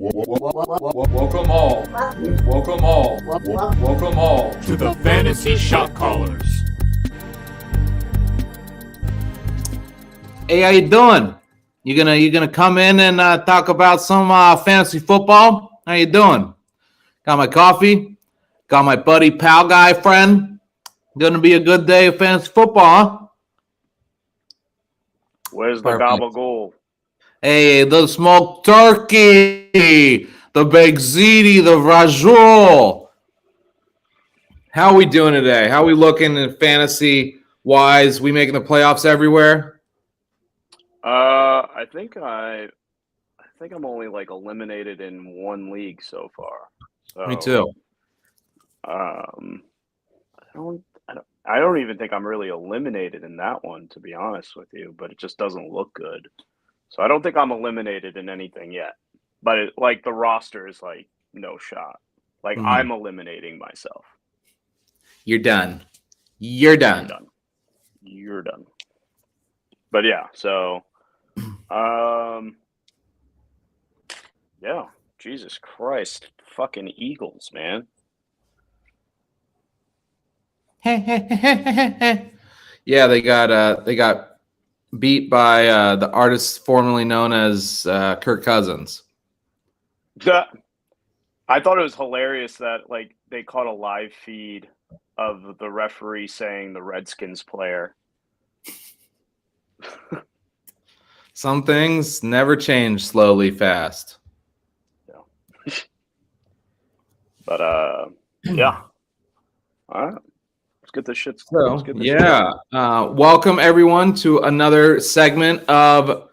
Welcome all to the Fantasy Shot Callers. Hey, how you doing? You gonna come in and talk about some fantasy football? How you doing? Got my coffee. Got my buddy, pal, guy, friend. Gonna be a good day of fantasy football, huh? Where's the Perfect. gabagool? Hey, the smoked turkey, the big ziti, the rajol. How are we doing today? How are we looking in fantasy wise? We making the playoffs everywhere? I think I'm only like eliminated in one league so far. So, Me too. I don't even think I'm really eliminated in that one, to be honest with you. But it just doesn't look good. So I don't think I'm eliminated in anything yet. But like the roster is like no shot. Like I'm eliminating myself. You're done. You're done. You're done. But yeah, so yeah, Jesus Christ, fucking Eagles, man. Yeah, they got beat by the artist formerly known as Kirk Cousins. I thought it was hilarious that like they caught a live feed of the referee saying the Redskins player. Some things never change slowly fast. Yeah. But yeah. All right. Let's get this shit. Welcome everyone to another segment of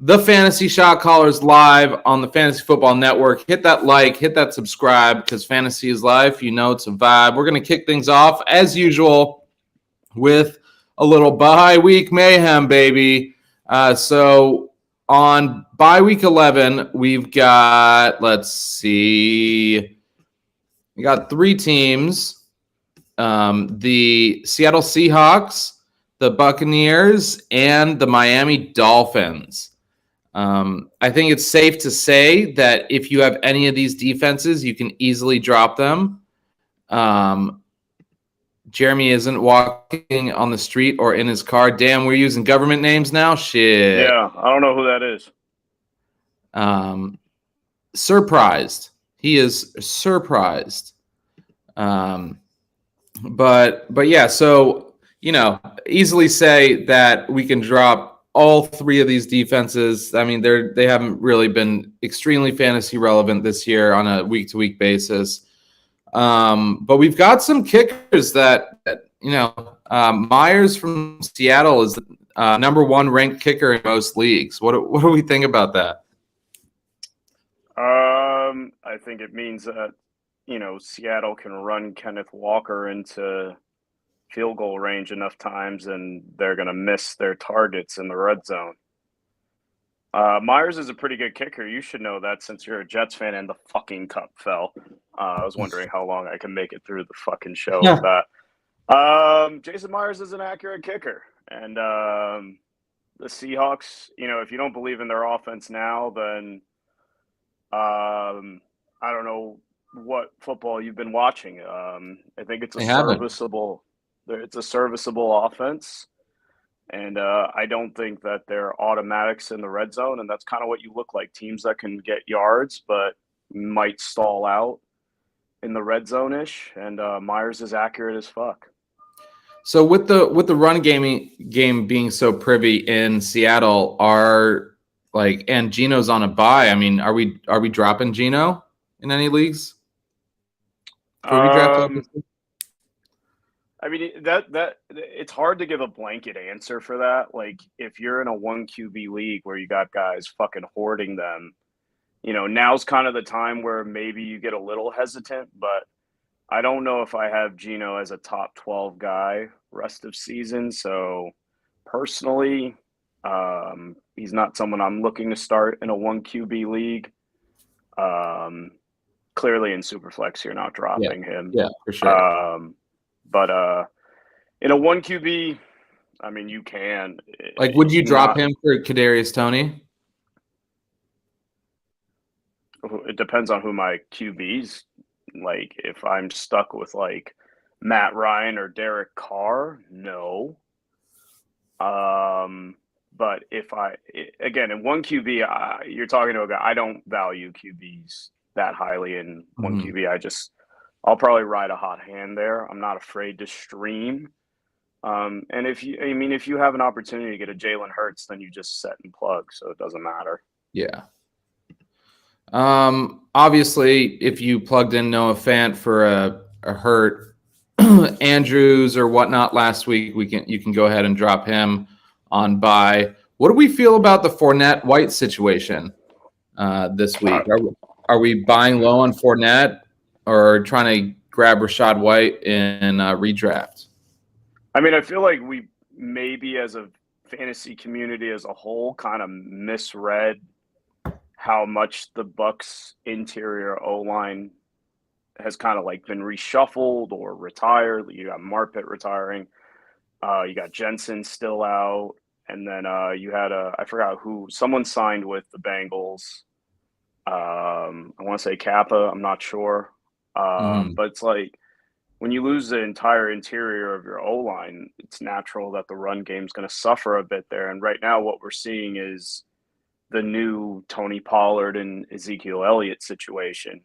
the Fantasy Shot Callers live on the Fantasy Football Network. Hit that like, hit that subscribe, because fantasy is life. You know it's a vibe. We're going to kick things off, as usual, with a little bye week mayhem, baby. So on bye week 11, we've got, we got three teams. The Seattle Seahawks, the Buccaneers, and the Miami Dolphins. I think it's safe to say that if you have any of these defenses, you can easily drop them. Jeremy isn't walking on the street or in his car. Damn, we're using government names now? Shit. Yeah, I don't know who that is. Surprised. He is surprised. But yeah, so, easily say that we can drop all three of these defenses. I mean, they haven't really been extremely fantasy relevant this year on a week-to-week basis. But we've got some kickers that Myers from Seattle is the number one ranked kicker in most leagues. What do we think about that? I think it means that Seattle can run Kenneth Walker into field goal range enough times and they're going to miss their targets in the red zone. Myers is a pretty good kicker. You should know that since you're a Jets fan and the fucking cup fell. I was wondering how long I can make it through the fucking show with that. Jason Myers is an accurate kicker. And the Seahawks, if you don't believe in their offense now, then I don't know what football you've been watching. I think it's a serviceable offense, and I don't think that they're automatics in the red zone, and that's kind of what you look like, teams that can get yards but might stall out in the red zone-ish, and Myers is accurate as fuck. So with the run game being so privy in Seattle, and Geno's on a bye. I mean, are we dropping Geno in any leagues? I mean that it's hard to give a blanket answer for that. Like if you're in a 1 QB league where you got guys fucking hoarding them, now's kind of the time where maybe you get a little hesitant, but I don't know if I have Geno as a top 12 guy rest of season. So personally, he's not someone I'm looking to start in a 1 QB league. Clearly in Superflex, you're not dropping him. Yeah, for sure. But in a 1 QB, I mean, you can. Would you drop him for Kadarius Toney? it depends on who my QB's. Like, if I'm stuck with like Matt Ryan or Derek Carr, no. But again, in one QB, you're talking to a guy. I don't value QBs that highly in one QB. I'll probably ride a hot hand there. I'm not afraid to stream. And if you have an opportunity to get a Jalen Hurts, then you just set and plug, so it doesn't matter. Yeah. Obviously, if you plugged in Noah Fant for a hurt Andrews or whatnot last week, you can go ahead and drop him on bye. What do we feel about the Fournette White situation this week? Are we buying low on Fournette or trying to grab Rashad White in redraft? I mean, I feel like we maybe as a fantasy community as a whole kind of misread how much the Bucs interior O-line has kind of like been reshuffled or retired. You got Marpet retiring. You got Jensen still out. And then you had I forgot someone signed with the Bengals. I want to say Kappa. I'm not sure. But it's like when you lose the entire interior of your O-line, it's natural that the run game's going to suffer a bit there. And right now what we're seeing is the new Tony Pollard and Ezekiel Elliott situation.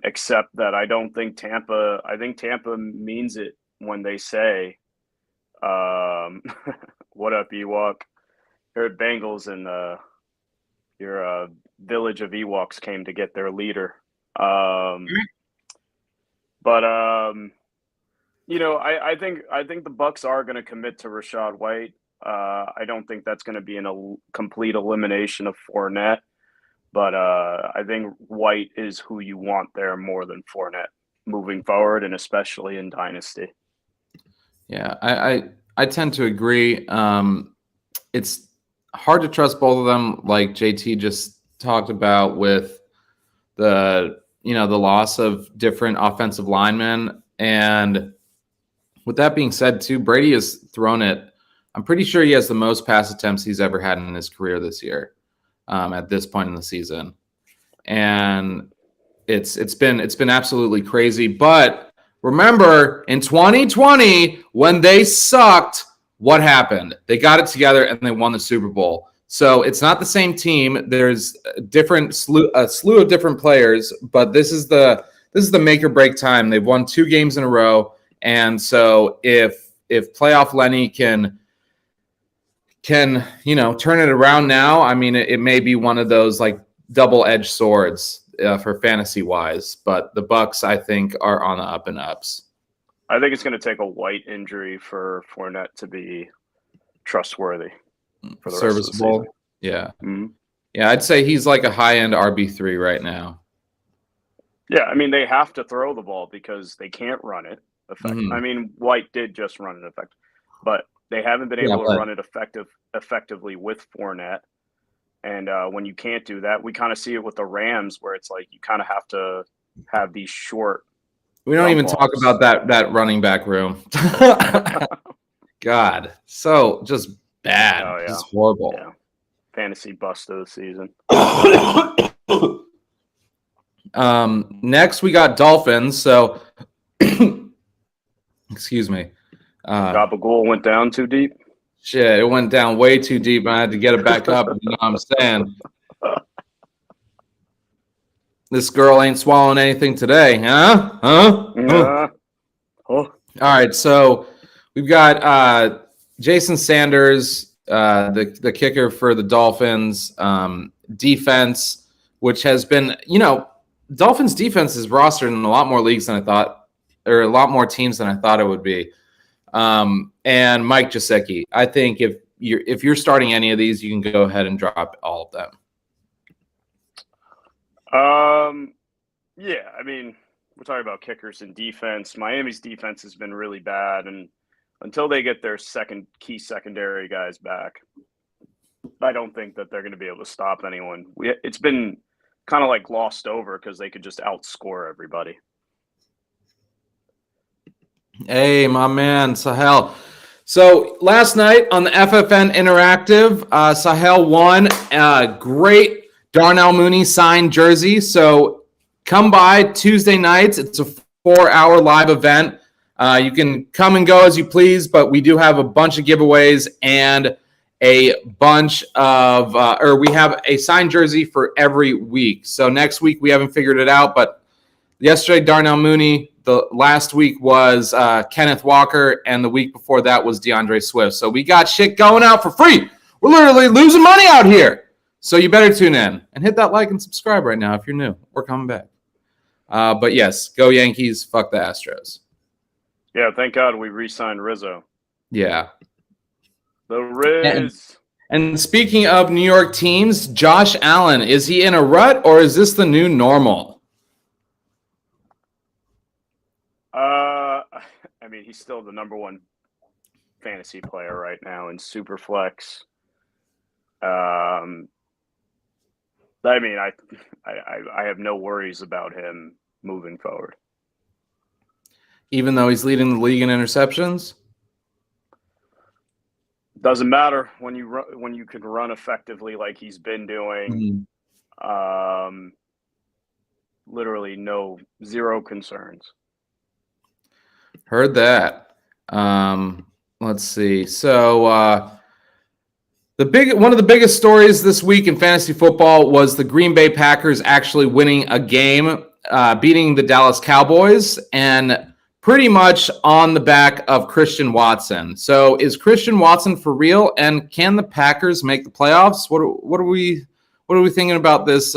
Except that I think Tampa means it when they say, what up, Ewok? Here at Bengals, and your village of Ewoks came to get their leader. I think the Bucs are going to commit to Rashad White. I don't think that's going to be a complete elimination of Fournette, but I think White is who you want there more than Fournette moving forward, and especially in Dynasty. Yeah, I tend to agree. It's hard to trust both of them, like JT just talked about, with the loss of different offensive linemen. And with that being said, too, Brady has thrown it. I'm pretty sure he has the most pass attempts he's ever had in his career this year, at this point in the season, and it's been absolutely crazy. But remember, in 2020, when they sucked, what happened? They got it together and they won the Super Bowl. So it's not the same team. There's a slew of different players, but this is the make or break time. They've won 2 games in a row, and so if playoff Lenny can turn it around now, I mean, it may be one of those like double-edged swords for fantasy wise. But the Bucs, I think, are on the up and ups. I think it's going to take a White injury for Fournette to be trustworthy for the rest of the season. Yeah. Mm-hmm. Yeah, I'd say he's like a high-end RB3 right now. Yeah, I mean, they have to throw the ball because they can't run it effective. Mm-hmm. I mean, White did just run it effective, but they haven't been able to run it effectively with Fournette. And when you can't do that, we kind of see it with the Rams, where it's like you kind of have to have these short. We don't even talk about that running back room. God, so just bad. Oh, yeah. Just horrible. Yeah. Fantasy bust of the season. Next we got Dolphins. So, excuse me. Gabagool went down too deep. Shit, it went down way too deep, and I had to get it back up. You know what I'm saying? This girl ain't swallowing anything today, huh? Oh. All right, so we've got Jason Sanders, the kicker for the Dolphins defense, which has been, Dolphins defense is rostered in a lot more leagues than I thought, or a lot more teams than I thought it would be. And Mike Gesicki. I think if you're starting any of these, you can go ahead and drop all of them. Yeah, I mean, we're talking about kickers and defense. Miami's defense has been really bad, and until they get their key secondary guys back, I don't think that they're going to be able to stop anyone. It's been kind of like glossed over because they could just outscore everybody. Hey, my man, Sahel. So last night on the FFN Interactive, Sahel won. Great Darnell Mooney signed jersey. So come by Tuesday nights. It's a 4-hour live event. You can come and go as you please, but we do have a bunch of giveaways and a bunch of, we have a signed jersey for every week. So next week we haven't figured it out, but yesterday Darnell Mooney. The last week was Kenneth Walker, and the week before that was DeAndre Swift. So we got shit going out for free. We're literally losing money out here. So you better tune in and hit that like and subscribe right now if you're new. We're coming back. But yes, go Yankees. Fuck the Astros. Yeah, thank God we re-signed Rizzo. Yeah. The Riz. And speaking of New York teams, Josh Allen, is he in a rut or is this the new normal? I mean, he's still the number one fantasy player right now in Superflex. I mean, I have no worries about him moving forward. Even though he's leading the league in interceptions? Doesn't matter when you can run effectively like he's been doing. Mm-hmm. Literally zero concerns. Heard that. Let's see. So one of the biggest stories this week in fantasy football was the Green Bay Packers actually winning a game, beating the Dallas Cowboys, and pretty much on the back of Christian Watson. So is Christian Watson for real? And can the Packers make the playoffs? What are we thinking about this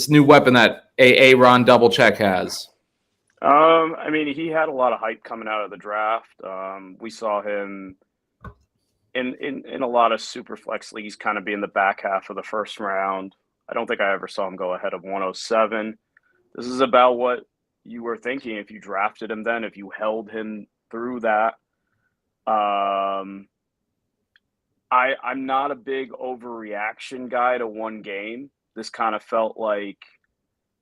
new weapon that Ron Doublecheck has? I mean, he had a lot of hype coming out of the draft. We saw him in a lot of super flex leagues kind of be in the back half of the first round. I don't think I ever saw him go ahead of 107. This is about what you were thinking if you drafted him then, if you held him through that. I'm not a big overreaction guy to one game. This kind of felt like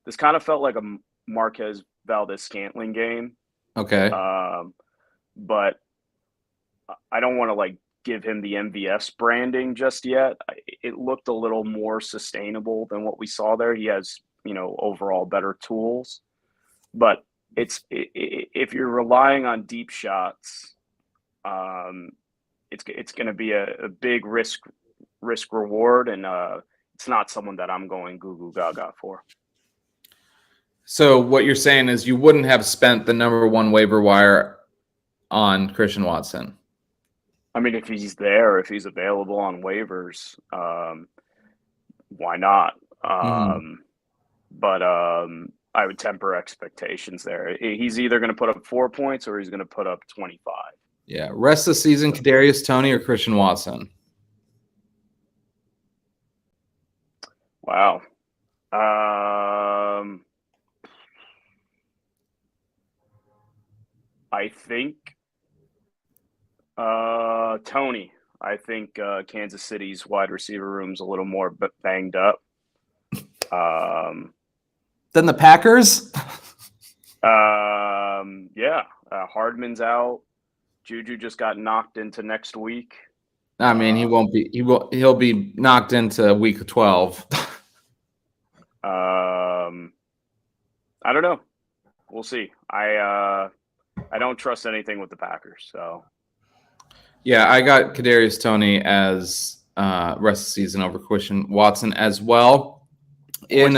a Marquez Valdez-Scantling game. Okay. But I don't want to give him the MVS branding just yet. It looked a little more sustainable than what we saw there. He has, overall better tools, but if you're relying on deep shots, it's going to be a big risk reward, and it's not someone that I'm going goo goo gaga for. So what you're saying is you wouldn't have spent the number one waiver wire on Christian Watson? I mean, if he's there, if he's available on waivers, why not? But I would temper expectations there. He's either going to put up 4 points or he's going to put up 25. Yeah. Rest of the season, Kadarius Toney or Christian Watson? Wow. I think Toney. I think Kansas City's wide receiver room's a little more banged up. Than the Packers? Yeah. Hardman's out. Juju just got knocked into next week. I mean, he won't be. He'll be knocked into week 12. I don't know. We'll see. I don't trust anything with the Packers. So. Yeah, I got Kadarius Toney as rest of the season over Christian Watson as well. In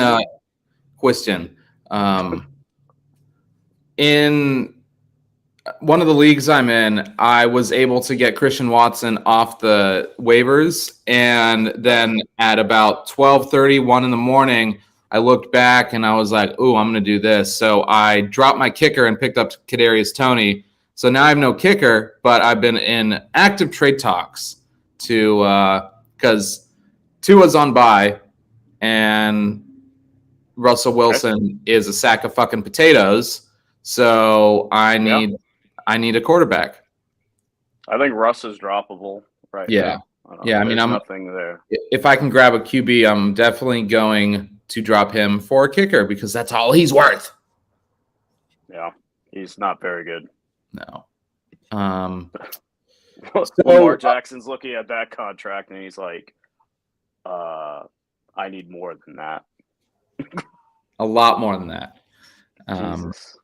one of the leagues I'm in, I was able to get Christian Watson off the waivers, and then at about 12:30, 1 in the morning, I looked back and I was like, "Ooh, I'm going to do this." So I dropped my kicker and picked up Kadarius Toney. So now I have no kicker, but I've been in active trade talks because Tua's on bye and Russell Wilson is a sack of fucking potatoes. So I need a quarterback. I think Russ is droppable right now. I mean, I'm nothing there. If I can grab a QB, I'm definitely going to drop him for a kicker because that's all he's worth. Yeah, he's not very good. No. Lamar Jackson's looking at that contract and he's like, I need more than that. A lot more than that. Jesus.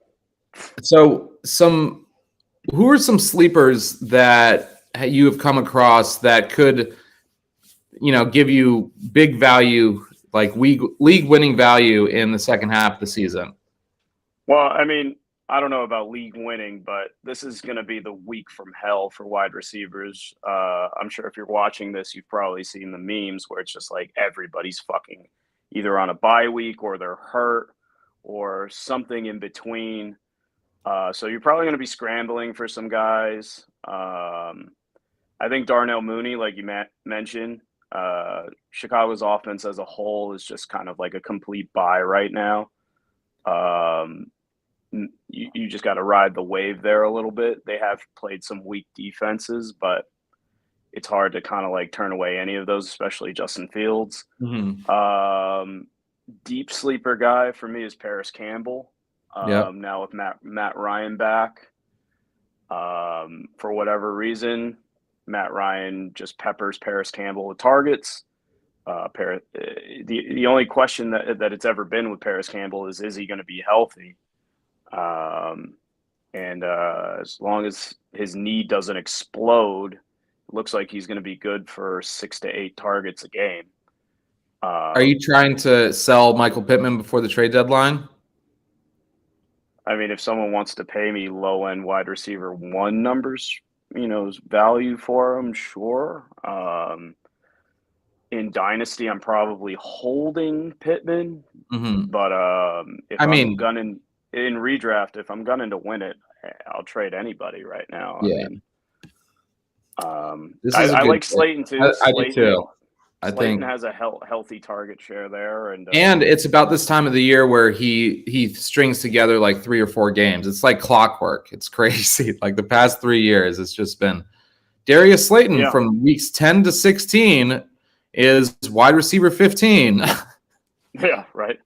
So who are some sleepers that you have come across that could, give you big value, like league winning value in the second half of the season? Well, I mean, I don't know about league winning, but this is going to be the week from hell for wide receivers. I'm sure if you're watching this, you've probably seen the memes where it's just like everybody's fucking either on a bye week or they're hurt or something in between. So you're probably going to be scrambling for some guys. I think Darnell Mooney, like you mentioned, Chicago's offense as a whole is just kind of like a complete buy right now. You just got to ride the wave there a little bit. They have played some weak defenses, but it's hard to kind of like turn away any of those, especially Justin Fields. Mm-hmm. Deep sleeper guy for me is Paris Campbell. Now with Matt Ryan back, for whatever reason, Matt Ryan just peppers Paris Campbell with targets. The only question that it's ever been with Paris Campbell is he going to be healthy? And as long as his knee doesn't explode, it looks like he's going to be good for 6 to 8 targets a game. Are you trying to sell Michael Pittman before the trade deadline? I mean, if someone wants to pay me low-end wide receiver 1 numbers, value for him, sure. In Dynasty, I'm probably holding Pittman. Mm-hmm. But I'm gunning in redraft, if I'm gunning to win it, I'll trade anybody right now. Yeah. I like Slayton too. I do too. Slayton has a healthy target share there, and it's about this time of the year where he strings together like 3 or 4 games. It's like clockwork. It's crazy. Like the past 3 years, it's just been Darius Slayton from weeks 10 to 16 is wide receiver 15. Yeah, right.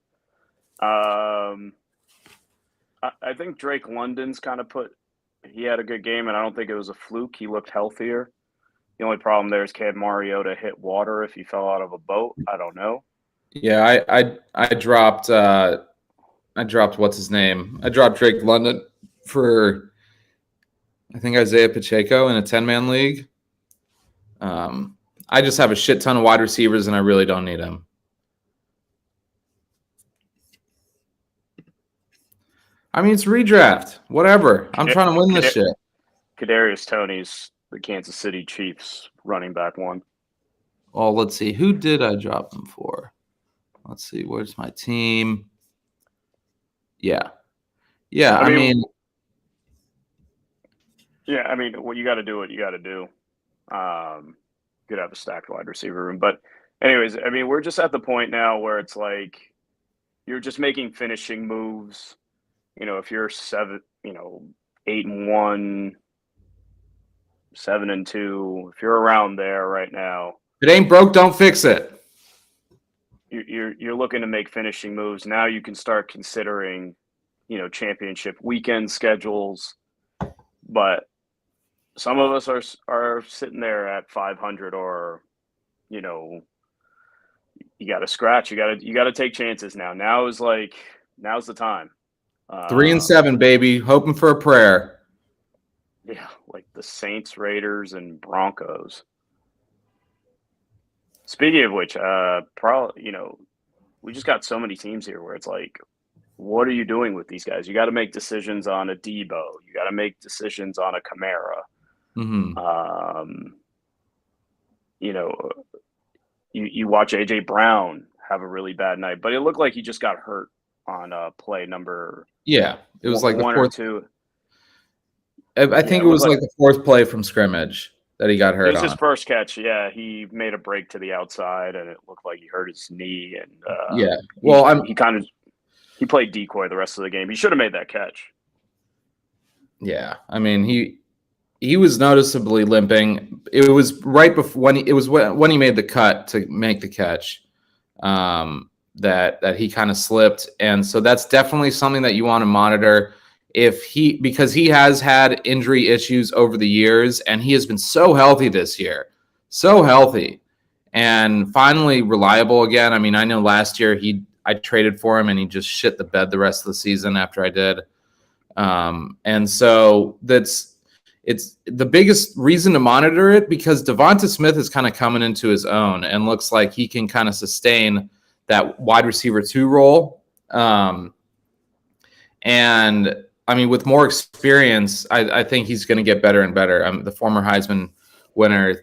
I think Drake London's kind of he had a good game, and I don't think it was a fluke. He looked healthier. The only problem there is can Mariota hit water if he fell out of a boat? I don't know. Yeah, I dropped what's his name? I dropped Drake London for I think Isaiah Pacheco in a 10-man league. I just have a shit ton of wide receivers and I really don't need them. I mean, it's redraft. Whatever. I'm trying to win this shit. Kadarius Toney's the Kansas City Chiefs running back 1. Oh, let's see. Who did I drop them for? Let's see. Where's my team? Yeah. I mean, well, you got to do what you got to do. Could have a stacked wide receiver room. But anyways, I mean, we're just at the point now where it's like you're just making finishing moves. If you're 8-1, 7-2, if you're around there right now, if it ain't broke, don't fix it. You're looking to make finishing moves. Now you can start considering, championship weekend schedules. But some of us are sitting there at 500, or, you got to scratch. You got to take chances now. Now's the time. 3-7, baby. Hoping for a prayer. Yeah, like the Saints, Raiders, and Broncos. Speaking of which, we just got so many teams here where it's like, what are you doing with these guys? You got to make decisions on a Debo. You got to make decisions on a Kamara. Mm-hmm. You watch AJ Brown have a really bad night, but it looked like he just got hurt on play number. Yeah, it was like the 1 4th, or 2. I think it was like the 4th play from scrimmage that he got hurt on. It was his first catch. Yeah, he made a break to the outside, and it looked like he hurt his knee. And he played decoy the rest of the game. He should have made that catch. Yeah, I mean he was noticeably limping. It was right before when he made the cut to make the catch. That he kind of slipped, and so that's definitely something that you want to monitor because he has had injury issues over the years, and he has been so healthy this year, so healthy, and finally reliable again. I mean, I know last year I traded for him and he just shit the bed the rest of the season after I did. And so it's the biggest reason to monitor it because Devonta Smith is kind of coming into his own and looks like he can kind of sustain that wide receiver 2 role. And I mean, with more experience, I think he's going to get better and better. I'm the former Heisman winner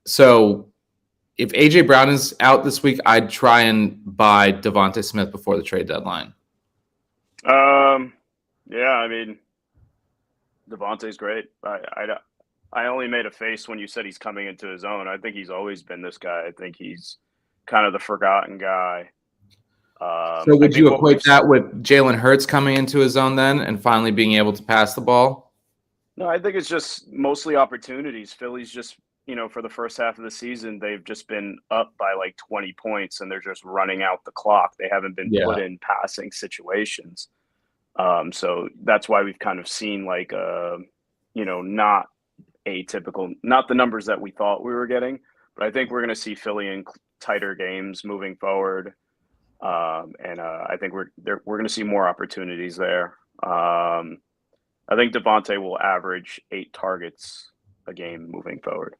so if AJ Brown is out this week, I'd try and buy Devonta Smith before the trade deadline. Yeah, I mean, Devontae's great. I only made a face when you said he's coming into his own. I think he's always been this guy. I think he's kind of the forgotten guy. So would you equate that with Jalen Hurts coming into his own then and finally being able to pass the ball? No, I think it's just mostly opportunities. Philly's just, for the first half of the season, they've just been up by like 20 points and they're just running out the clock. They haven't been put in passing situations. So that's why we've kind of seen like, not atypical, not the numbers that we thought we were getting, but I think we're going to see Philly in tighter games moving forward. I think we're going to see more opportunities there. I think Devontae will average 8 targets a game moving forward.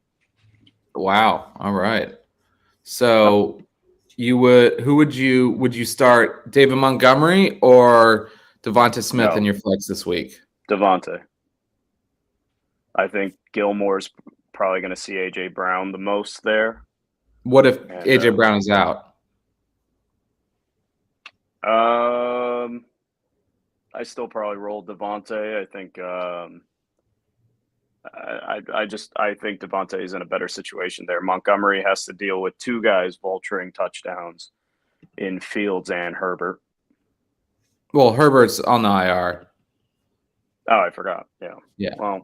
Wow. All right. So would you start David Montgomery or Devonta Smith in your flex this week? Devontae. I think Gilmore's probably going to see AJ Brown the most there. What if AJ Brown is out? I still probably roll Devontae. I think I think Devontae is in a better situation there. Montgomery has to deal with 2 guys vulturing touchdowns in Fields and Herbert. Well, Herbert's on the IR. Oh, I forgot. Yeah. Yeah.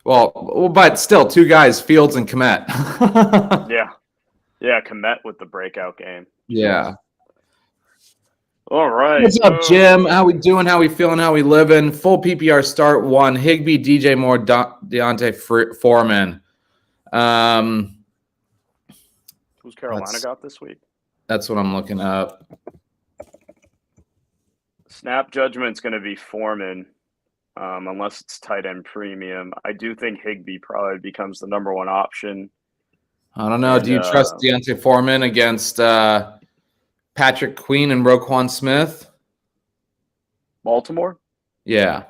Well, but still 2 guys, Fields and Kmet. Yeah, Kmet with the breakout game. Yeah. All right. What's up, Jim? How we doing? How we feeling? How we living? Full PPR start 1. Higbee, DJ Moore, Deontay Foreman. Who's Carolina got this week? That's what I'm looking up. Snap judgment's going to be Foreman, unless it's tight end premium. I do think Higbee probably becomes the number 1 option. I don't know. Do you trust Deontay Foreman against Patrick Queen and Roquan Smith? Baltimore? Yeah.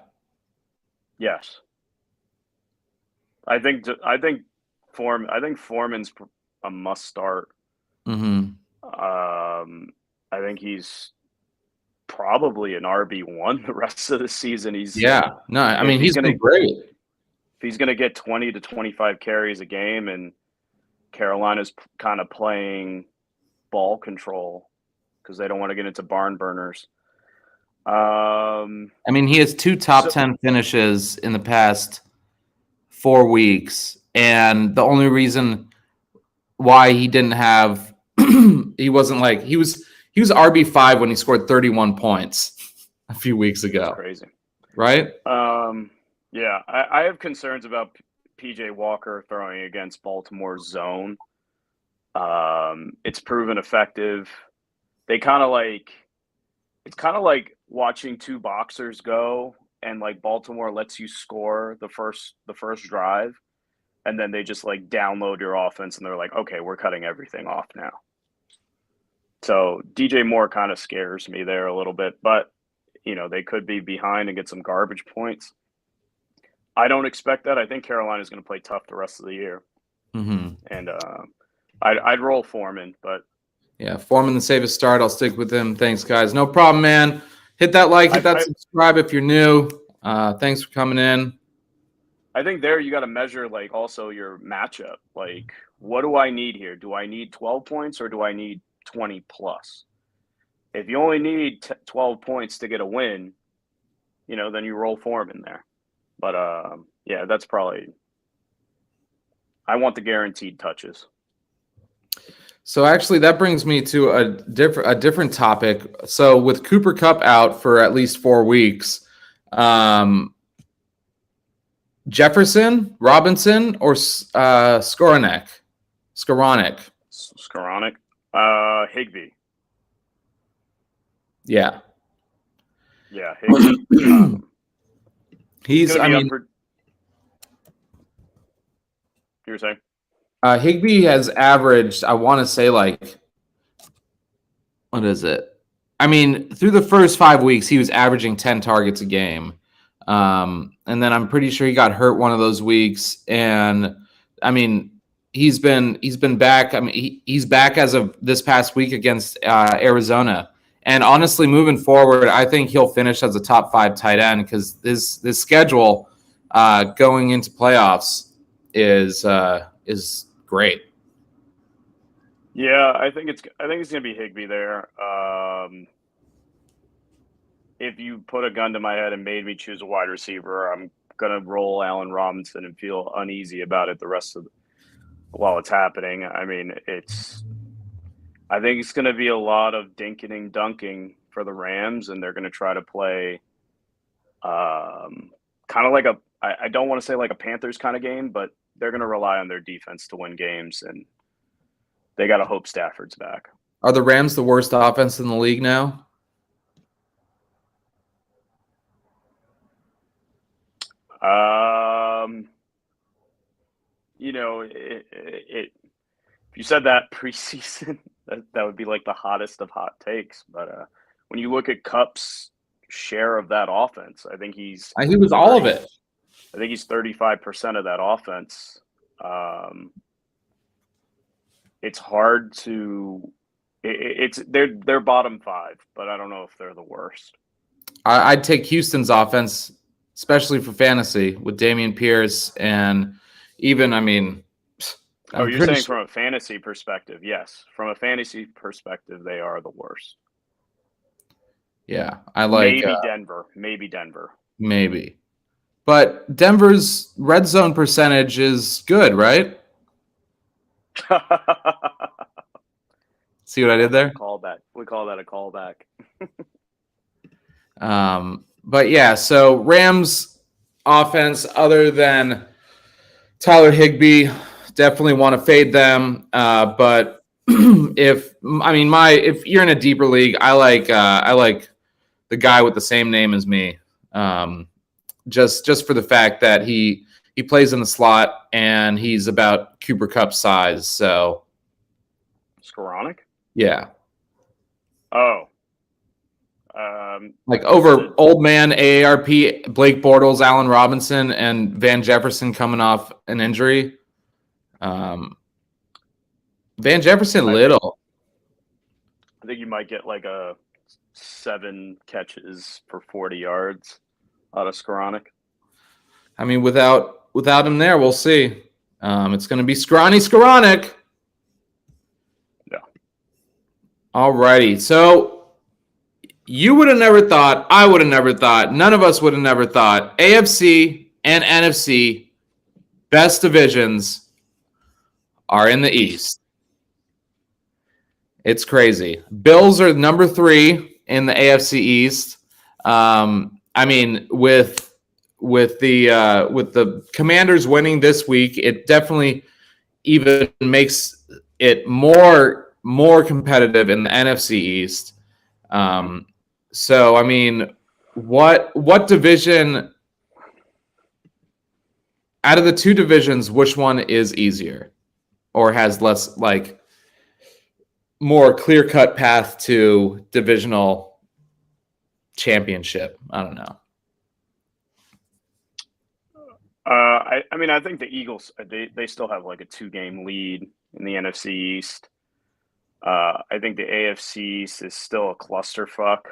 Yes. I think Foreman's a must start. Mm-hmm. I think he's probably an RB1 the rest of the season. He's he's been great. If he's going to get 20 to 25 carries a game and Carolina's kind of playing ball control because they don't want to get into barn burners. He has 2 top 10 finishes in the past 4 weeks, and the only reason why he didn't have he wasn't like he was RB5 when he scored 31 points a few weeks ago. That's crazy, right? Yeah, I have concerns about PJ Walker throwing against Baltimore's zone. It's proven effective. It's kind of like watching 2 boxers go, and like Baltimore lets you score the first drive, and then they just like download your offense, and they're like, okay, we're cutting everything off now. So DJ Moore kind of scares me there a little bit, but they could be behind and get some garbage points. I don't expect that. I think Carolina is going to play tough the rest of the year. Mm-hmm. And I'd roll Foreman, but yeah, Foreman the safest start. I'll stick with him. Thanks, guys. No problem, man. Hit that like, hit that subscribe if you're new. Thanks for coming in. I think there you got to measure like also your matchup. Like, what do I need here? Do I need 12 points or do I need 20 plus? If you only need 12 points to get a win, then you roll Foreman there. But yeah, that's probably. I want the guaranteed touches. So actually, that brings me to a different topic. So with Cooper Kupp out for at least 4 weeks, Jefferson, Robinson, or Skoronek? Skoranek. Skoranek. Higbee. Yeah. Yeah, Higbee. He's, I mean, you were saying? Higbee has averaged, I want to say, like, what is it? I mean, through the first 5 weeks, he was averaging 10 targets a game. And then I'm pretty sure he got hurt one of those weeks. And I mean, he's been back. I mean, he's back as of this past week against Arizona. And honestly, moving forward, I think he'll finish as a top 5 tight end because this schedule going into playoffs is great. Yeah, I think it's gonna be Higbee there. If you put a gun to my head and made me choose a wide receiver, I'm gonna roll Allen Robinson and feel uneasy about it the rest of while it's happening. I mean, I think it's gonna be a lot of dinking and dunking for the Rams, and they're gonna try to play kind of like I don't want to say like a Panthers kind of game, but they're gonna rely on their defense to win games, and they gotta hope Stafford's back. Are the Rams the worst offense in the league now? If you said that preseason, that would be like the hottest of hot takes. But when you look at Kupp's share of that offense, I think he was all of it. I think he's 35% of that offense. It's hard to. They're bottom 5, but I don't know if they're the worst. I'd take Houston's offense, especially for fantasy, with Dameon Pierce and even, I mean. You're saying from a fantasy perspective? Yes, from a fantasy perspective, they are the worst. Yeah, I like maybe Denver, maybe, but Denver's red zone percentage is good, right? See what I did there? Callback. We call that a callback. But yeah, so Rams offense, other than Tyler Higbee, definitely want to fade them. But if you're in a deeper league, I like the guy with the same name as me. Just for the fact that he plays in the slot and he's about Cooper Kupp size. So Skoranek? Yeah. Oh. Like over old man AARP, Blake Bortles, Allen Robinson, and Van Jefferson coming off an injury. Van Jefferson little. I think you might get like a 7 catches for 40 yards out of Skoranek. I mean, without him there, we'll see. It's going to be Skoranek. Yeah. All righty. So you would have never thought, I would have never thought, none of us would have never thought AFC and NFC best divisions are in the East. It's crazy. Bills are number 3 in the AFC East. I mean, with the Commanders winning this week, it definitely even makes it more competitive in the NFC East. So I mean, what division out of the 2 divisions, which one is easier or has less, like, more clear-cut path to divisional championship? I don't know. I mean, I think the Eagles, they still have like a 2-game lead in the NFC East. I think the AFC East is still a clusterfuck.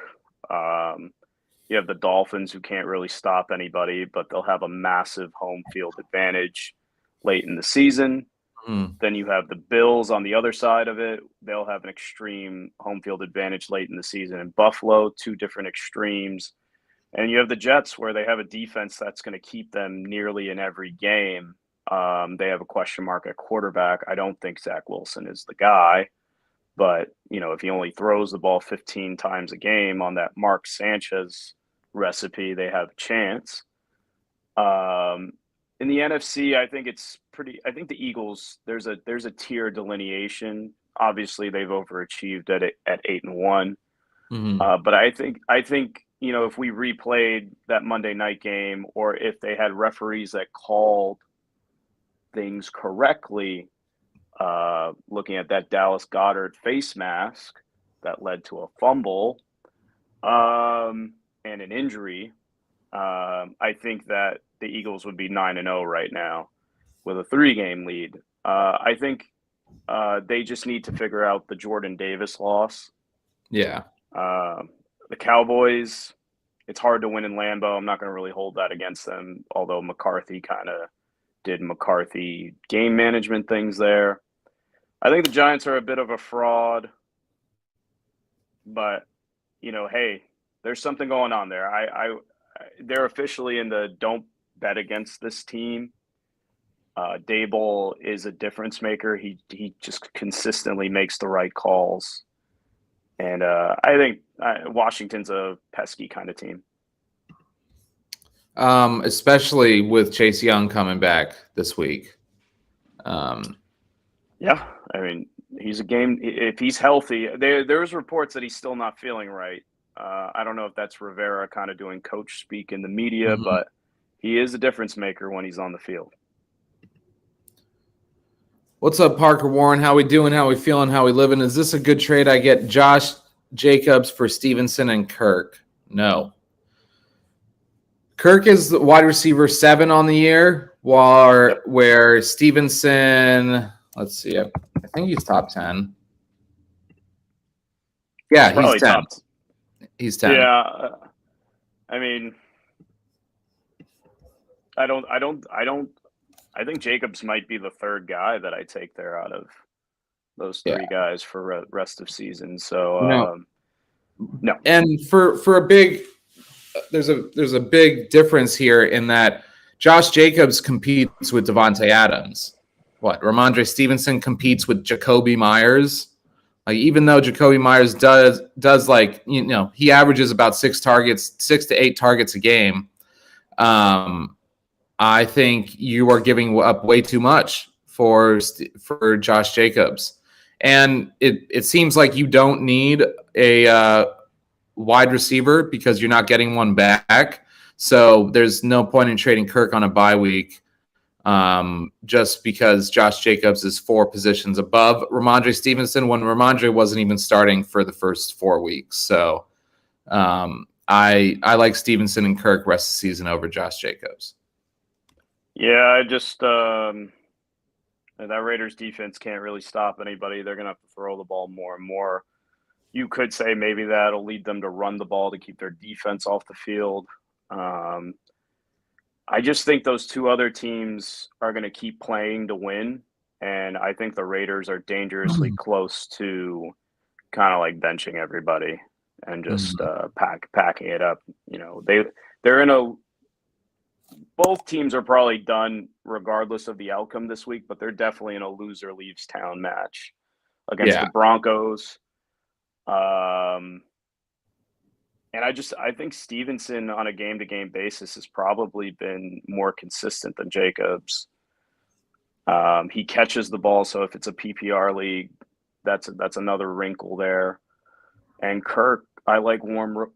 You have the Dolphins, who can't really stop anybody, but they'll have a massive home field advantage late in the season. Then you have the Bills on the other side of it. They'll have an extreme home field advantage late in the season. In Buffalo, 2 different extremes. And you have the Jets, where they have a defense that's going to keep them nearly in every game. They have a question mark at quarterback. I don't think Zach Wilson is the guy. But, if he only throws the ball 15 times a game on that Mark Sanchez recipe, they have a chance. in the NFC, I think it's pretty. I think the Eagles. There's a tier delineation. Obviously, they've overachieved at 8-1. Mhm. But I think if we replayed that Monday night game, or if they had referees that called things correctly, looking at that Dallas Goddard face mask that led to a fumble and an injury, I think that the Eagles would be 9-0 right now with a 3-game lead. I think they just need to figure out the Jordan Davis loss. Yeah. The Cowboys, it's hard to win in Lambeau. I'm not going to really hold that against them, although McCarthy kind of did McCarthy game management things there. I think the Giants are a bit of a fraud, but hey, there's something going on there. They're officially in the don't bet against this team. Dable is a difference maker. He just consistently makes the right calls, and I think Washington's a pesky kind of team. Especially with Chase Young coming back this week. Yeah, I mean, he's a game. If he's healthy, there's reports that he's still not feeling right. I don't know if that's Rivera kind of doing coach speak in the media, Mhm. but he is a difference maker when he's on the field. What's up, Parker Warren? How we doing? How we feeling? How we living? Is this a good trade? I get Josh Jacobs for Stevenson and Kirk. No. Kirk is the wide receiver 7 on the year, where Stevenson, let's see, I think he's top 10. Yeah, he's Probably 10. top. He's 10. Yeah, I mean, I think Jacobs might be the third guy that I take there out of those Yeah. three guys for rest of season. So No. no. And for a big, there's a big difference here in that Josh Jacobs competes with Devontae Adams. Ramondre Stevenson competes with Jacoby Myers. Like, even though Jacoby Myers does he averages about 6 to 8 targets a game. I think you are giving up way too much for Josh Jacobs, and it seems like you don't need a wide receiver because you're not getting one back. So there's no point in trading Kirk on a bye week, just because Josh Jacobs is 4 positions above Ramondre Stevenson when Ramondre wasn't even starting for the first 4 weeks. So I like Stevenson and Kirk rest of the season over Josh Jacobs. Yeah, I just that Raiders defense can't really stop anybody. They're going to have to throw the ball more and more. You could say maybe that'll lead them to run the ball to keep their defense off the field. I just think those two other teams are going to keep playing to win, and I think the Raiders are dangerously close to kind of like benching everybody and just packing it up. They're in a. Both teams are probably done regardless of the outcome this week, but they're definitely in a loser leaves town match against the Broncos. And I think Stevenson on a game-to-game basis has probably been more consistent than Jacobs. He catches the ball, so if it's a PPR league, that's another wrinkle there. And Kirk, I like warm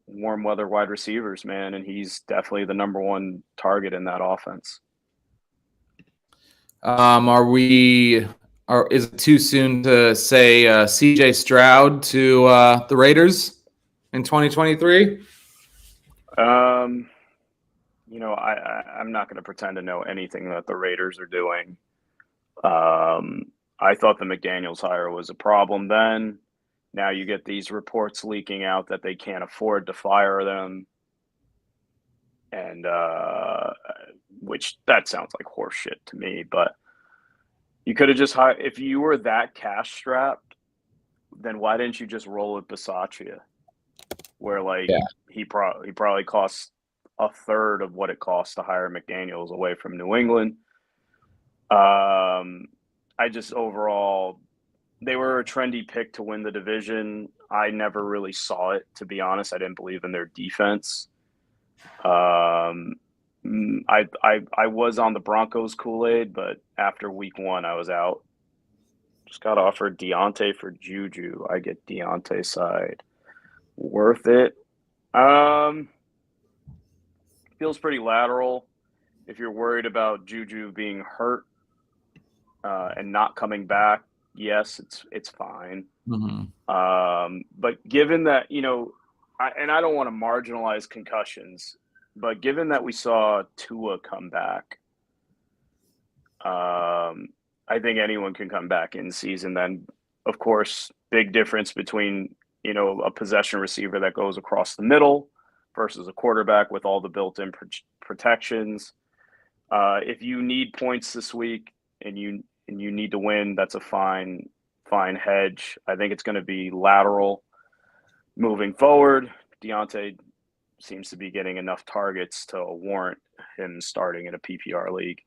weather wide receivers, man, and he's definitely the number one target in that offense. Is it too soon to say CJ Stroud to the Raiders in 2023? I'm not going to pretend to know anything that the Raiders are doing. I thought the McDaniels hire was a problem then. Now you get these reports leaking out that they can't afford to fire them, and which that sounds like horse shit to me. But you could have just hired, if you were that cash strapped, then why didn't you just roll with Bisaccia, where he probably costs a third of what it costs to hire McDaniels away from New England. I just overall, they were a trendy pick to win the division. I never really saw it, to be honest. I didn't believe in their defense. I was on the Broncos Kool-Aid, but after week 1, I was out. Just got offered Deontay for Juju. I get Deontay side. Worth it. Feels pretty lateral. If you're worried about Juju being hurt and not coming back, yes, it's fine. But given that, I don't want to marginalize concussions, but given that we saw Tua come back, I think anyone can come back in season. Then, of course, big difference between, a possession receiver that goes across the middle versus a quarterback with all the built-in protections. If you need points this week and you need to win, that's a fine hedge. I think it's going to be lateral moving forward. Deontay seems to be getting enough targets to warrant him starting in a PPR league.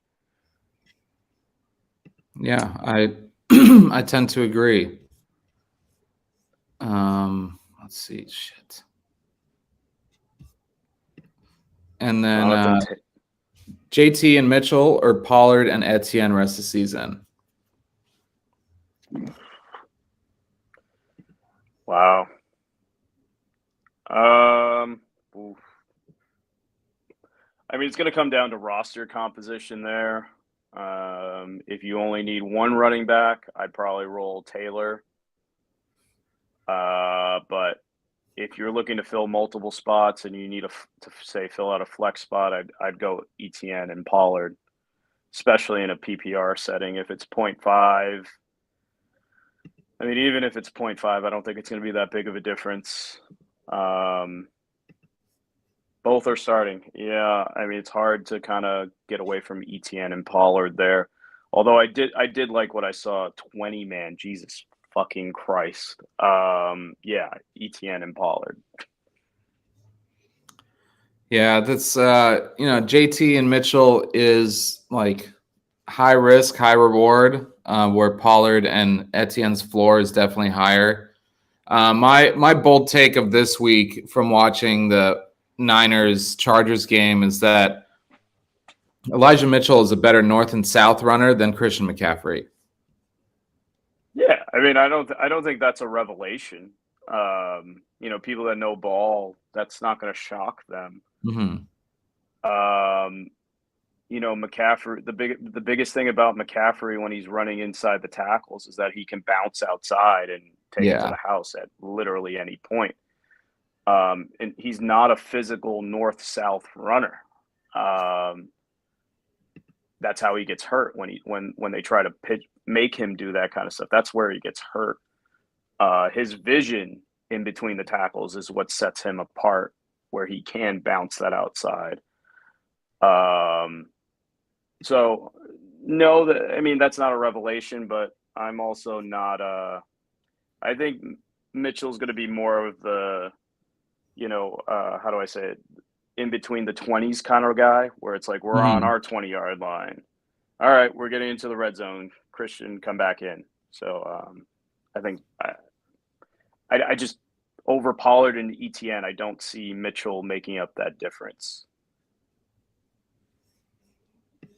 Yeah, I I tend to agree. Let's see, shit. And then JT and Mitchell or Pollard and Etienne rest of the season. Wow. Oof. I mean, it's going to come down to roster composition there. If you only need one running back, I'd probably roll Taylor. But if you're looking to fill multiple spots and you need to fill out a flex spot, I'd go Etienne and Pollard, especially in a PPR setting. If it's 0.5, I mean, even if it's 0.5, I don't think it's going to be that big of a difference. Both are starting. Yeah, I mean, it's hard to kind of get away from Etienne and Pollard there. Although I did like what I saw. 20-man, Jesus fucking Christ. Yeah, Etienne and Pollard. Yeah, that's JT and Mitchell is like high risk, high reward, where Pollard and Etienne's floor is definitely higher. My bold take of this week from watching the Niners Chargers game is that Elijah Mitchell is a better north and south runner than Christian McCaffrey. Yeah, I mean, I don't think that's a revelation. People that know ball, that's not going to shock them. McCaffrey. The biggest thing about McCaffrey when he's running inside the tackles is that he can bounce outside and take it to the house at literally any point. And he's not a physical north-south runner. That's how he gets hurt when they try to make him do that kind of stuff. That's where he gets hurt. His vision in between the tackles is what sets him apart, where he can bounce that outside. So no, that's not a revelation, but I'm also not. I think Mitchell's going to be more of the, how do I say it, in between the 20s kind of guy, where it's like we're on our 20-yard line. All right, we're getting into the red zone. Christian, come back in. So I think I just over Pollard and Etienne, I don't see Mitchell making up that difference.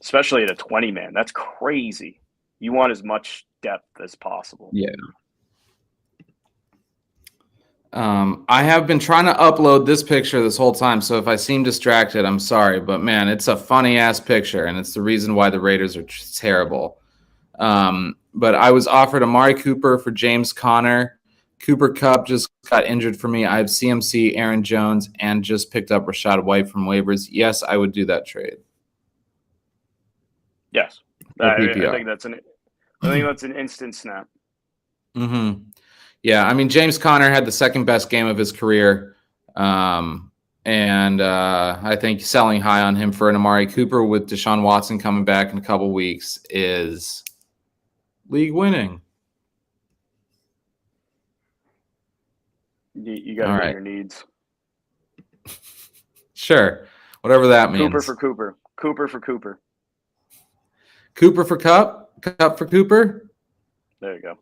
Especially at a 20-man. That's crazy. You want as much depth as possible. Yeah. I have been trying to upload this picture this whole time, so if I seem distracted, I'm sorry. But, man, it's a funny-ass picture, and it's the reason why the Raiders are terrible. But I was offered Amari Cooper for James Conner. Cooper Kupp just got injured for me. I have CMC, Aaron Jones, and just picked up Rachaad White from waivers. Yes, I would do that trade. Yes. I think that's an instant snap. Yeah, I mean, James Conner had the second best game of his career. And I think selling high on him for an Amari Cooper with Deshaun Watson coming back in a couple weeks is league winning. You got to get your needs. Sure. Whatever that means. Cooper for Cooper. Cooper for Cooper. Cooper for Kupp. Kupp for Cooper. There you go.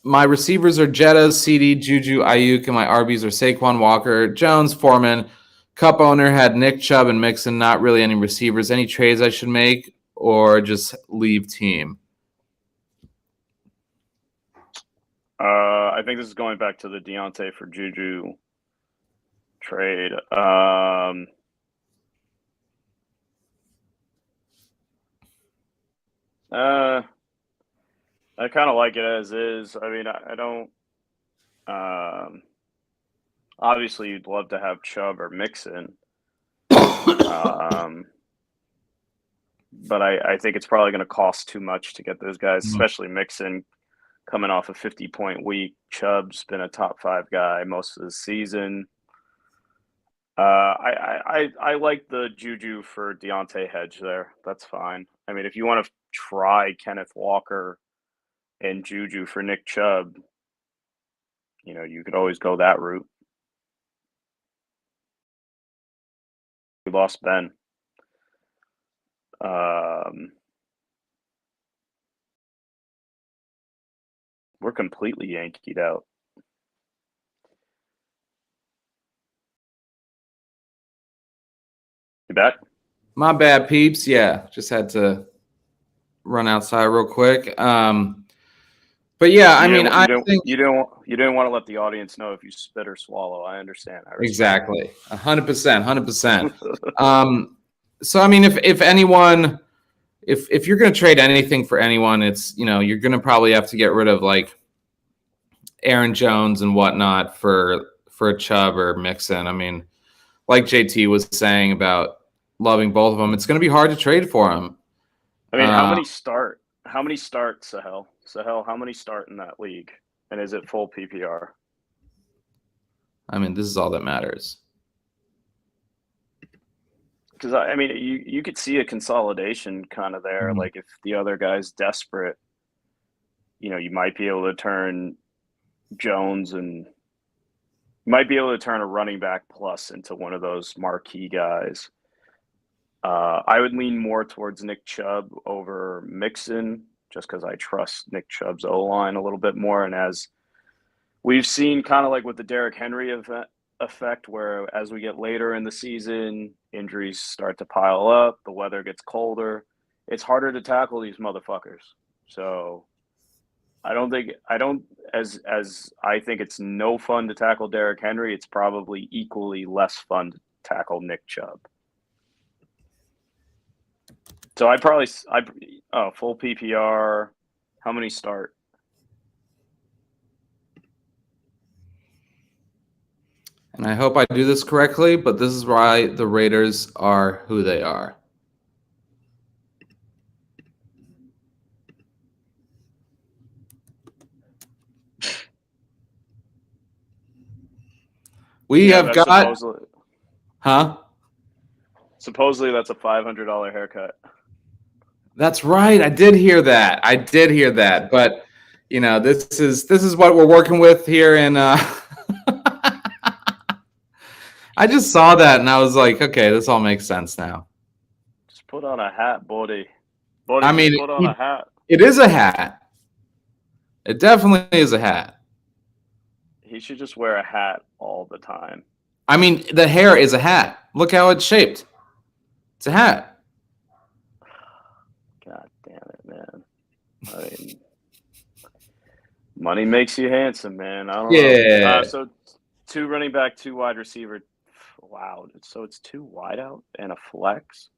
My receivers are Jetta, CD, Juju, Ayuk, and my RBs are Saquon, Walker, Jones, Foreman, Cup owner had Nick Chubb and Mixon, not really any receivers. Any trades I should make or just leave team? I think this is going back to the Deontay for Juju trade. I kind of like it as is. I mean, I don't. Obviously, you'd love to have Chubb or Mixon, but I think it's probably going to cost too much to get those guys, especially Mixon coming off a 50-point week. Chubb's been a top 5 guy most of the season. I like the Juju for Deontay hedge there. That's fine. I mean, if you want to try Kenneth Walker and Juju for Nick Chubb, you could always go that route. We lost Ben. We're completely Yankeed out. You back? My bad, peeps. Yeah, just had to run outside real quick. But yeah, I mean, I think you didn't want to let the audience know if you spit or swallow. I understand. Exactly, 100%, 100%. So I mean, if anyone, if you're going to trade anything for anyone, it's you're going to probably have to get rid of like Aaron Jones and whatnot for Chubb or Mixon. I mean, like JT was saying about loving both of them, it's going to be hard to trade for them. I mean, how many start? How many start, Sahel? Sahel, how many start in that league? And is it full PPR? I mean, this is all that matters. Because, I mean, you could see a consolidation kind of there. Mm-hmm. Like, if the other guy's desperate, you might be able to turn Jones and you might be able to turn a running back plus into one of those marquee guys. I would lean more towards Nick Chubb over Mixon just because I trust Nick Chubb's O-line a little bit more. And as we've seen kind of like with the Derrick Henry effect, where as we get later in the season, injuries start to pile up, the weather gets colder, it's harder to tackle these motherfuckers. So I think it's no fun to tackle Derrick Henry. It's probably equally less fun to tackle Nick Chubb. So full PPR. How many start? And I hope I do this correctly, but this is why the Raiders are who they are. We have got, Supposedly that's a $500 haircut. That's right. I did hear that. But this is what we're working with here, and I just saw that and I was like, okay, this all makes sense now. Just put on a hat, Bodie. I mean, put on a hat. It is a hat. It definitely is a hat. He should just wear a hat all the time. I mean, the hair is a hat. Look how it's shaped. It's a hat. God damn it, man. I mean, money makes you handsome, man. I don't know. So 2 running back, 2 wide receiver. Wow. So it's 2 wide out and a flex.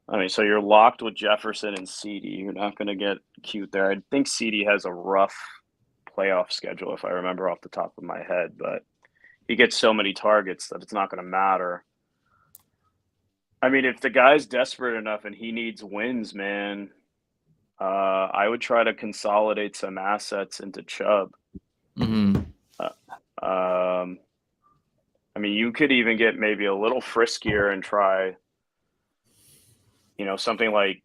I mean, so you're locked with Jefferson and CeeDee. You're not going to get cute there. I think CeeDee has a rough playoff schedule, if I remember off the top of my head, but he gets so many targets that it's not going to matter. I mean, if the guy's desperate enough and he needs wins, man, I would try to consolidate some assets into Chubb. Mm-hmm. I mean, you could even get maybe a little friskier and try, something like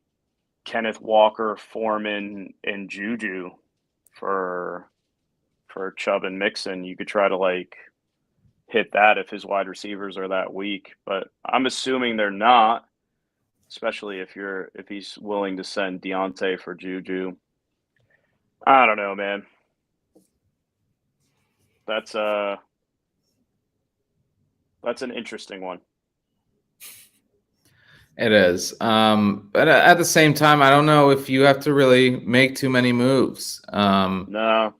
Kenneth Walker, Foreman, and Juju for Chubb and Mixon. You could try to hit that if his wide receivers are that weak, but I'm assuming they're not, especially if he's willing to send Deontay for Juju. I don't know, man. That's That's an interesting one. It is. But at the same time, I don't know if you have to really make too many moves. No.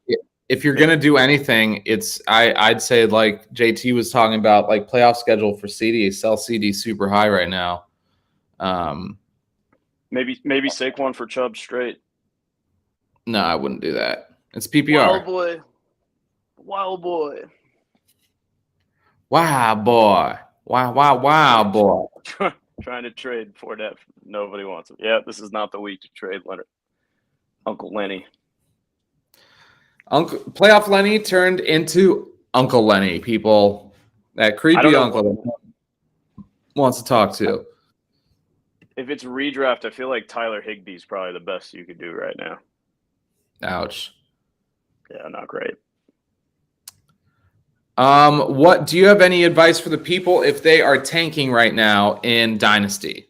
If you're going to do anything, I'd say like JT was talking about, like playoff schedule for CD, sell CD super high right now. Maybe Saquon for Chubb straight. No, I wouldn't do that. It's PPR. Wild boy. Wow, boy. Wow, boy. Trying to trade for that. Nobody wants him. Yeah, this is not the week to trade Leonard. Uncle Lenny. Playoff Lenny turned into Uncle Lenny. People, that creepy uncle wants to talk to. If it's redraft, I feel like Tyler Higbee's probably the best you could do right now. Ouch. Yeah, not great. What do you have any advice for the people if they are tanking right now in Dynasty?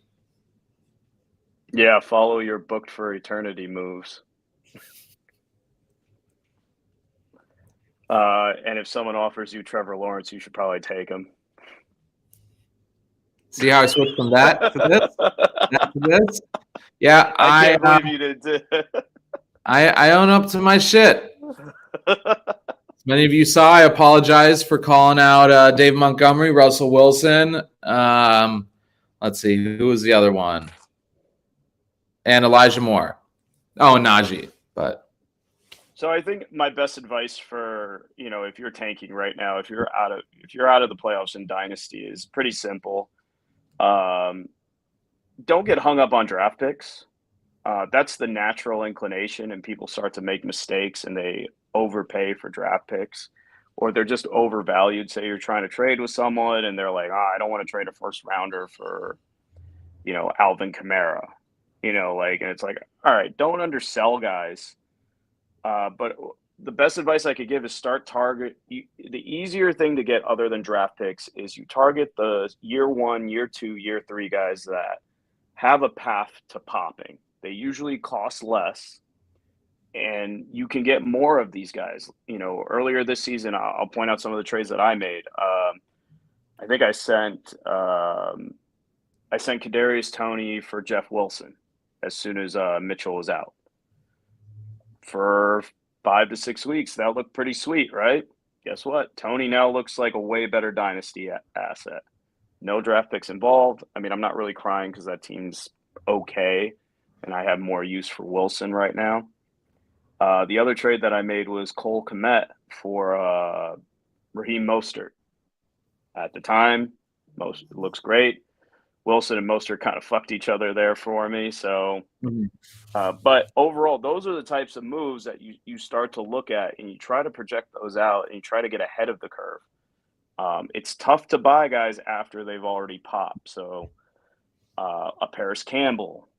Yeah, follow your booked for eternity moves. And if someone offers you Trevor Lawrence, you should probably take him. See how I switched from that to this? That to this? Yeah, I can't believe you did. I own up to my shit. As many of you saw, I apologize for calling out Dave Montgomery, Russell Wilson. Let's see, who was the other one? And Elijah Moore. Oh, and Najee. But so I think my best advice for, if you're tanking right now, if you're out of the playoffs in Dynasty, is pretty simple. Don't get hung up on draft picks. That's the natural inclination, and people start to make mistakes and they overpay for draft picks, or they're just overvalued. Say you're trying to trade with someone and they're like, I don't want to trade a first rounder for, Alvin Kamara, and it's like, all right, don't undersell guys. But the best advice I could give is start target. The easier thing to get other than draft picks is you target the year 1, year 2, year 3 guys that have a path to popping. They usually cost less, and you can get more of these guys. Earlier this season, I'll point out some of the trades that I made. I think I sent Kadarius Toney for Jeff Wilson as soon as Mitchell was out. For 5 to 6 weeks, that looked pretty sweet, right? Guess what? Toney now looks like a way better dynasty asset. No draft picks involved. I mean, I'm not really crying because that team's okay, and I have more use for Wilson right now. The other trade that I made was Cole Kmet for Raheem Mostert. At the time, looks great. Wilson and Mostert kind of fucked each other there for me. So, but overall, those are the types of moves that you start to look at, and you try to project those out, and you try to get ahead of the curve. It's tough to buy guys after they've already popped. So, a Paris Campbell,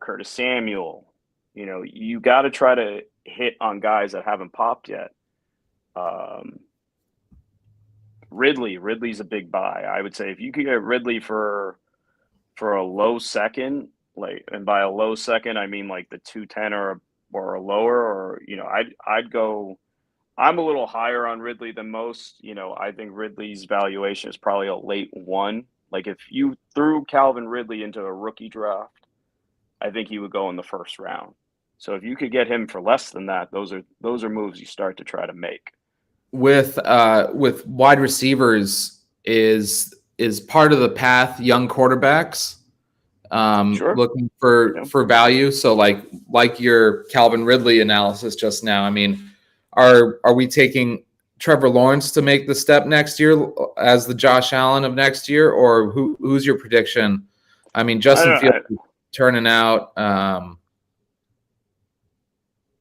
Curtis Samuel, you got to try to hit on guys that haven't popped yet. Ridley's a big buy. I would say if you could get Ridley for a low second, and by a low second I mean like the 210 or a lower, or I'd go. I'm a little higher on Ridley than most. I think Ridley's valuation is probably a late 1. Like if you threw Calvin Ridley into a rookie draft, I think he would go in the first round. So if you could get him for less than that, those are moves you start to try to make. With wide receivers is part of the path young quarterbacks looking for value. So like your Calvin Ridley analysis just now. I mean, are we taking Trevor Lawrence to make the step next year as the Josh Allen of next year, or who's your prediction? I mean, Justin Fields turning out.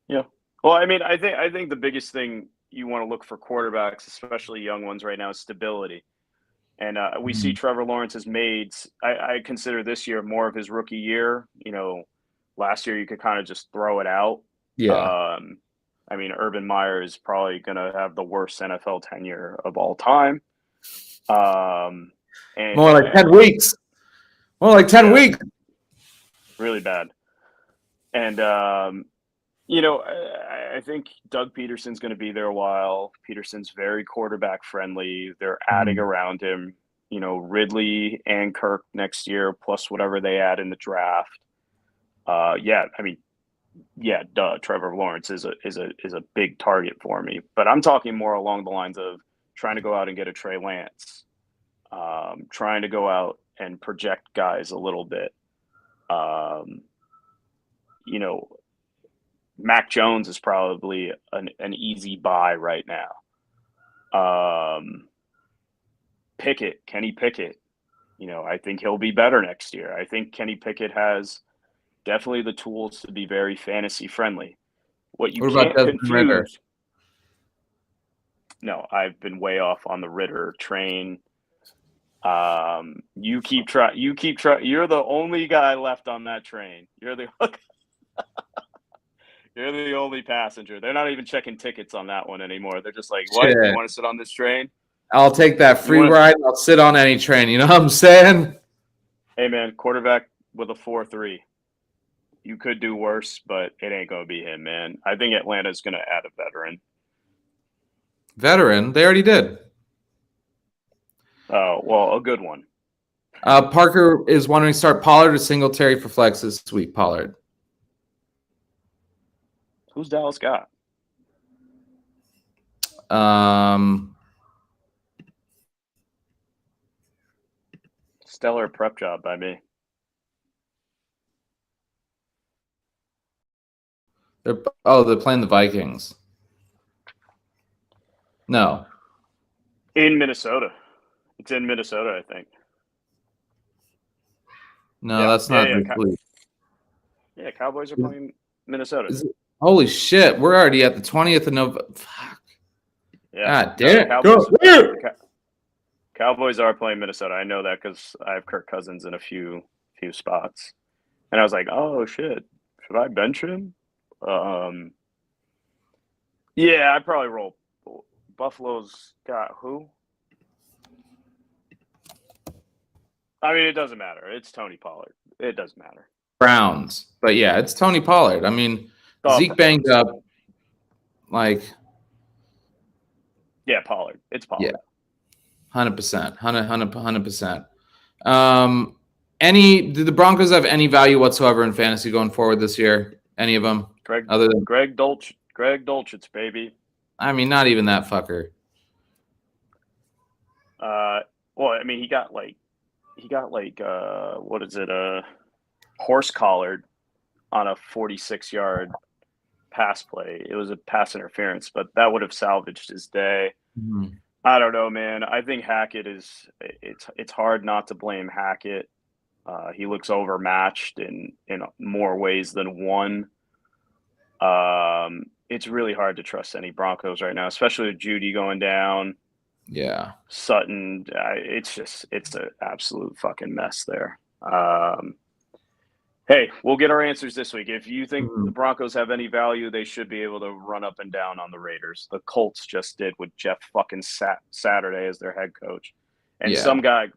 Yeah. Well, I mean, I think the biggest thing you want to look for quarterbacks, especially young ones right now, is stability. And we see Trevor Lawrence has made, I consider this year more of his rookie year. Last year you could kind of just throw it out. Yeah. I mean, Urban Meyer is probably going to have the worst NFL tenure of all time. And more like 10 weeks. More like 10 weeks. Really bad. And I think Doug Peterson's going to be there a while. Peterson's very quarterback friendly. They're adding around him, Ridley and Kirk next year, plus whatever they add in the draft. Trevor Lawrence is a big target for me. But I'm talking more along the lines of trying to go out and get a Trey Lance, trying to go out and project guys a little bit. Mac Jones is probably an easy buy right now. Kenny Pickett, I think he'll be better next year. I think Kenny Pickett has definitely the tools to be very fantasy friendly. What about can't Desmond Ridder? confuse. No, I've been way off on the Ridder train. You keep trying. You're the only guy left on that train. You're the only passenger. They're not even checking tickets on that one anymore. They're just like, what? Shit. You want to sit on this train? I'll take that free ride. I'll sit on any train. You know what I'm saying? Hey, man, quarterback with a 4.3. You could do worse, but it ain't going to be him, man. I think Atlanta's going to add a veteran. Veteran? They already did. Oh, well, a good one. Parker is wondering, start Pollard or Singletary for flex this week? Pollard. Who's Dallas got? Stellar prep job by me. They're playing the Vikings. No. In Minnesota. It's in Minnesota, I think. No, that's not. Yeah, Cowboys are playing Minnesota. Holy shit, we're already at the 20th of November. Fuck. Yeah. God damn. Cowboys are playing Minnesota. I know that because I have Kirk Cousins in a few spots. And I was like, oh, shit. Should I bench him? Yeah, I'd probably roll. Buffalo's got who? I mean, it doesn't matter. It's Tony Pollard. It doesn't matter. Browns. But yeah, it's Tony Pollard. I mean, Zeke banged up. Yeah, Pollard. It's Pollard. Yeah. 100%. 100%. Do the Broncos have any value whatsoever in fantasy going forward this year? Any of them? Other than Greg Dulcich, baby. I mean, not even that fucker. Well, I mean, he got what is it? A horse collared on a 46-yard pass play. It was a pass interference, but that would have salvaged his day. Mm-hmm. I don't know, man. I think Hackett it's hard not to blame Hackett. He looks overmatched in more ways than one. It's really hard to trust any Broncos right now, especially with Judy going down. Yeah. Sutton, it's an absolute fucking mess there. Hey, we'll get our answers this week. If you think the Broncos have any value, they should be able to run up and down on the Raiders. The Colts just did with Jeff fucking Saturday as their head coach. And some guy,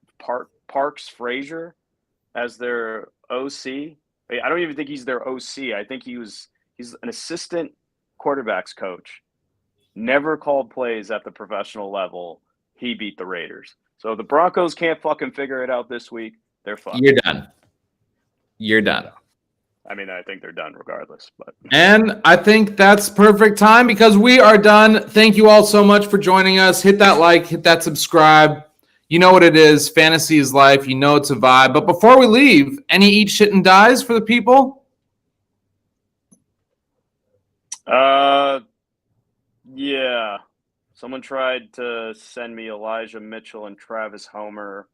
Parks Frazier, as their OC. I don't even think he's their OC. I think he's an assistant quarterbacks coach. Never called plays at the professional level. He beat the Raiders. So the Broncos can't fucking figure it out this week. They're fucked. You're done. I mean, I think they're done regardless. And I think that's perfect time because we are done. Thank you all so much for joining us. Hit that like, hit that subscribe. You know what it is. Fantasy is life. You know it's a vibe. But before we leave, any eat shit and dies for the people? Yeah. Someone tried to send me Elijah Mitchell and Travis Homer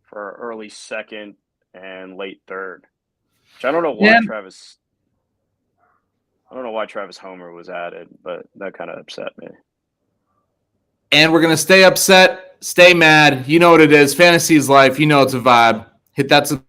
for early second and late third. Which I don't know why Travis Homer was added, but that kind of upset me. And we're going to stay upset, stay mad. You know what it is. Fantasy is life. You know it's a vibe. Hit that subscribe.